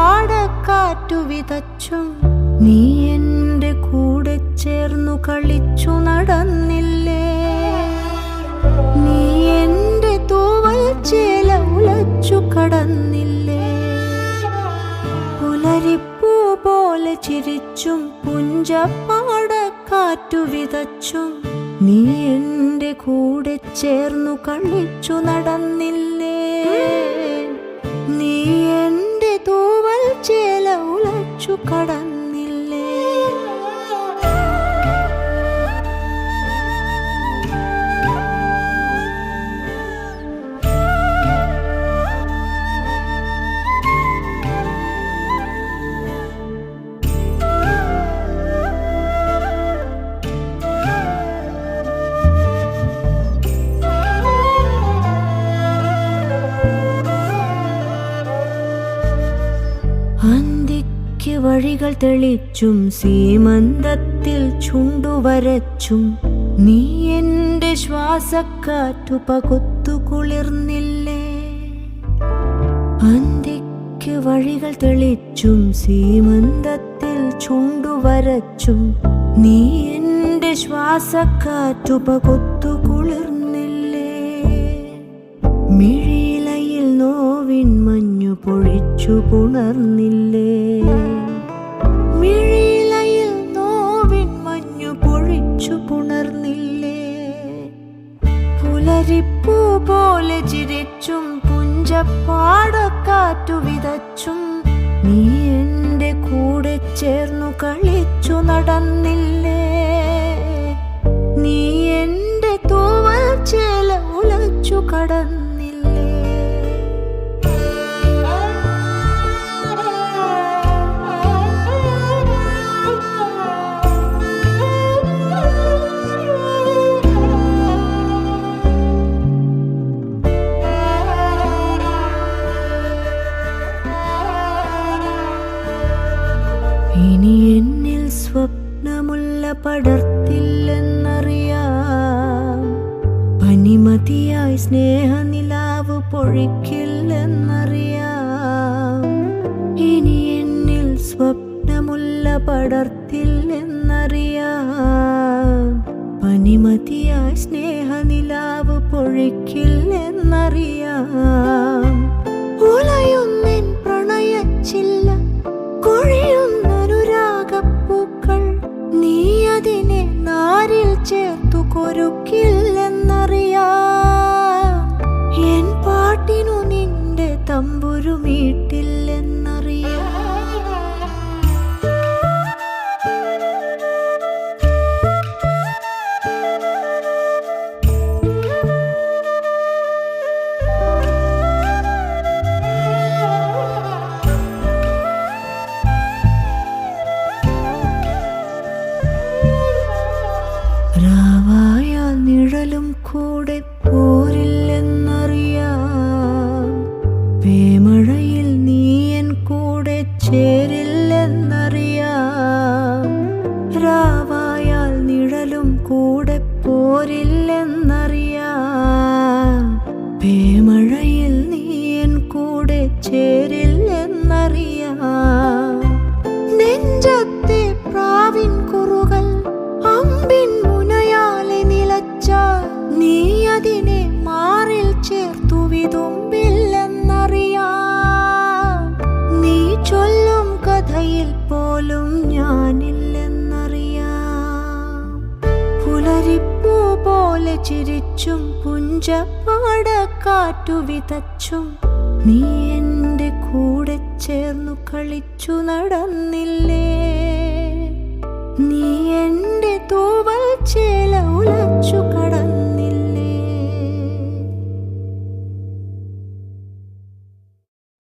പാടക്കാറ്റു വിതച്ചും നീ എൻ്റെ കൂടെ ചേർന്നു കളിച്ചു നടന്നില്ലേ. നീ എൻ്റെ തൂവൽ ചേല ഉലച്ചു കടന്നില്ലേ. പുലരിപ്പൂ പോലെ ചിരിച്ചും പുഞ്ചപ്പാടക്കാറ്റു വിതച്ചും നീ എൻ്റെ കൂടെ ചേർന്നു കളിച്ചു നടന്നില്ലേ. നീ എൻ്റെ തൂവൽ ചേല ഉലച്ചു കടന്നില്ലേ. അന്തിക്ക് വഴികൾ തെളിച്ചും സീമന്തത്തിൽ ചുണ്ടുവരച്ചും നീ എൻ്റെ ശ്വാസക്കാറ്റു പകുത്തു കുളിർന്നില്ലേ. അന്തിക്ക് വഴികൾ തെളിച്ചും സീമന്തത്തിൽ ചുണ്ടുവരച്ചും നീ എൻ്റെ ശ്വാസക്കാറ്റു പകുത്തു കുളിർന്നില്ലേ. മിഴിയിലയിൽ നോവിൻ മഞ്ഞു പൊഴിച്ചു പുണർന്നില്ലേ. മിഴിയിലയിൽ നോവിൻ മഞ്ഞു പൊഴിച്ചു പുണർന്നില്ലേ. പുലരിപ്പൂ പോലെ ചിരിച്ചും പുഞ്ചപ്പാടക്കാറ്റു വിതച്ചും നീ എൻ്റെ കൂടെ ചേർന്നു കളിച്ചു നടന്നില്ലേ. നീ എൻ്റെ തൂവൽ ചേല ഉലച്ചു കടന്നില്ലേ. ഇനി എന്നിൽ സ്വപ്നമുള്ള പടർത്തില്ലെന്നറിയാം. പനിമതിയായി സ്നേഹനിലാവ് പൊഴിക്കില്ലെന്നറിയാം. ഇനി എന്നിൽ സ്വപ്നമുള്ള പടർത്തില്ലെന്നറിയാം. പനിമതിയായി സ്നേഹനിലാവ് പൊഴിക്കില്ലെന്നറിയാം. ഉലയുന്നെൻ പ്രണയച്ചില്ല കൊഴിയുന്നൊരുരാഗപ്പൂക്കൾ നീ അതിനെ നാരിൽ ചേർത്തു കൊരുക്കില്ലെന്നറിയാം. എൻ പാട്ടിനു നിന്റെ തമ്പുരു മീട്ടില്ലെന്നറിയാം. രാവായ നിഴലും കൂടെ പോരില്ലെന്നറിയാം. പേമഴയിൽ നീയൻ കൂടെ ചേരില്ലെന്നറിയാം. രാവായാൽ നിഴലും കൂടെ പോരില്ലെന്നറിയാം. പേമഴയിൽ നീയൻ കൂടെ ചേരില്ലെന്നറിയാം. നെഞ്ചത്തെ പ്രാവിൻ കുറുകൾ അമ്പിൻ മുനയാലെ നിലച്ചാൽ നീ അതിനെ മാറിൽ ചേർത്തു വിതുമ്പില്ലെന്നറിയാം. നീ ചൊല്ലും കഥയിൽ പോലും ഞാനില്ലെന്നറിയാം. പുലരിപ്പൂ പോലെ ചിരിച്ചും പുഞ്ചപ്പാടക്കാറ്റു വിതച്ചും നീ എൻ്റെ കൂടെ ചേർന്നു കളിച്ചു നടന്നില്ലേ. നീ എൻ്റെ തൂവൽ